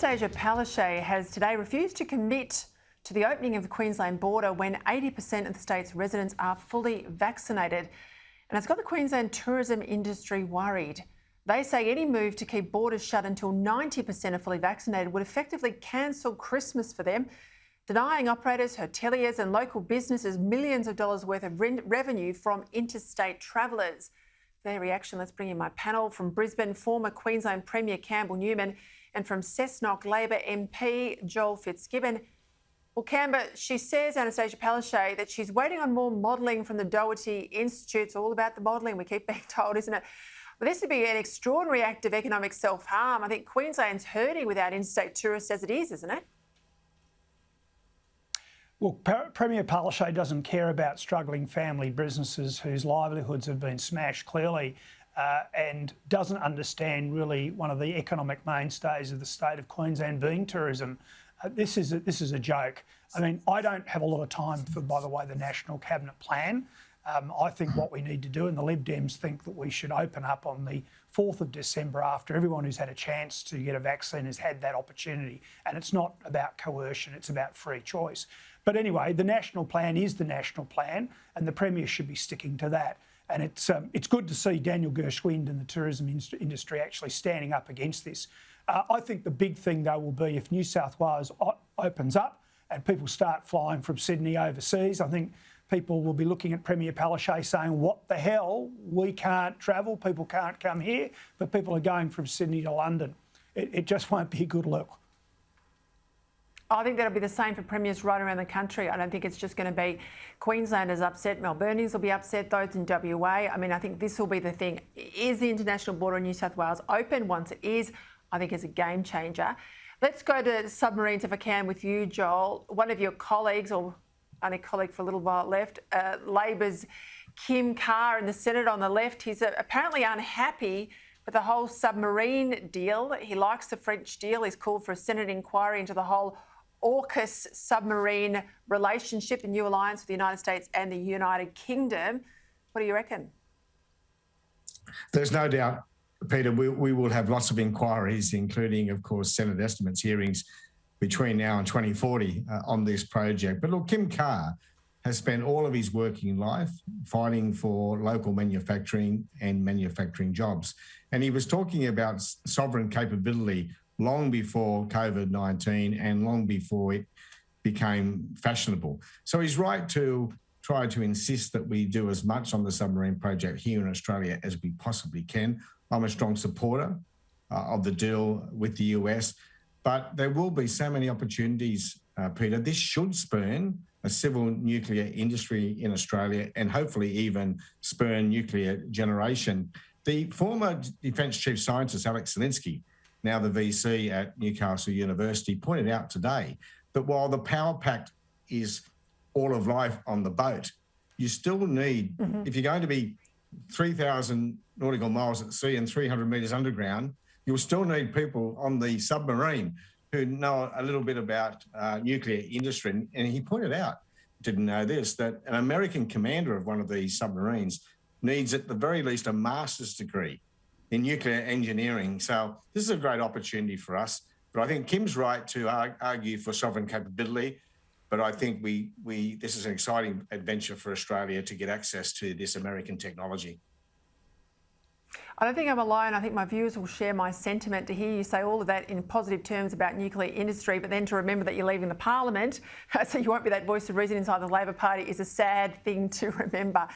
Annastacia Palaszczuk has today refused to commit to the opening of the Queensland border when 80% of the state's residents are fully vaccinated. And it's got the Queensland tourism industry worried. They say any move to keep borders shut until 90% are fully vaccinated would effectively cancel Christmas for them, denying operators, hoteliers and local businesses millions of dollars worth of revenue from interstate travellers. For their reaction, let's bring in my panel. From Brisbane, former Queensland Premier Campbell Newman, and from Cessnock Labor MP Joel Fitzgibbon. Well, Canberra, she says, Annastacia Palaszczuk, that she's waiting on more modelling from the Doherty Institute. It's all about the modelling, we keep being told, isn't it? But this would be an extraordinary act of economic self-harm. I think Queensland's hurting without interstate tourists as it is, isn't it? Well, Premier Palaszczuk doesn't care about struggling family businesses whose livelihoods have been smashed, clearly, and doesn't understand really one of the economic mainstays of the state of Queensland being tourism. This is a joke. I mean, I don't have a lot of time for, by the way, the National Cabinet Plan. I think what we need to do, and the Lib Dems think that we should open up on the 4th of December after everyone who's had a chance to get a vaccine has had that opportunity. And it's not about coercion, it's about free choice. But anyway, the National Plan is the National Plan, and the Premier should be sticking to that. And it's good to see Daniel Gershwind and the tourism industry actually standing up against this. I think the big thing, though, will be if New South Wales opens up and people start flying from Sydney overseas. I think people will be looking at Premier Palaszczuk saying, what the hell, we can't travel, people can't come here, but people are going from Sydney to London. It just won't be a good look. I think that'll be the same for premiers right around the country. I don't think it's just going to be Queenslanders upset, Melburnians will be upset, those in WA. I mean, I think this will be the thing. Is the international border in New South Wales open? Once it is, I think it's a game changer. Let's go to submarines if I can with you, Joel. One of your colleagues, or only colleague for a little while left, Labor's Kim Carr in the Senate on the left, he's apparently unhappy with the whole submarine deal. He likes the French deal. He's called for a Senate inquiry into the whole AUKUS submarine relationship, the new alliance with the United States and the United Kingdom. What do you reckon? There's no doubt, Peter, we will have lots of inquiries, including, of course, Senate estimates hearings between now and 2040 on this project. But look, Kim Carr has spent all of his working life fighting for local manufacturing and manufacturing jobs. And he was talking about sovereign capability long before COVID-19 and long before it became fashionable. So he's right to try to insist that we do as much on the submarine project here in Australia as we possibly can. I'm a strong supporter of the deal with the US, but there will be so many opportunities, Peter. This should spurn a civil nuclear industry in Australia and hopefully even spurn nuclear generation. The former Defence Chief Scientist, Alex Zelinsky, now the VC at Newcastle University, pointed out today that while the power pack is all of life on the boat, you still need, if you're going to be 3,000 nautical miles at sea and 300 metres underground, you'll still need people on the submarine who know a little bit about nuclear industry. And he pointed out, didn't know this, that an American commander of one of these submarines needs at the very least a master's degree in nuclear engineering. So this is a great opportunity for us. But I think Kim's right to argue for sovereign capability. But I think this is an exciting adventure for Australia to get access to this American technology. I don't think I'm alone. I think my viewers will share my sentiment to hear you say all of that in positive terms about nuclear industry, but then to remember that you're leaving the parliament, so you won't be that voice of reason inside the Labor Party, is a sad thing to remember.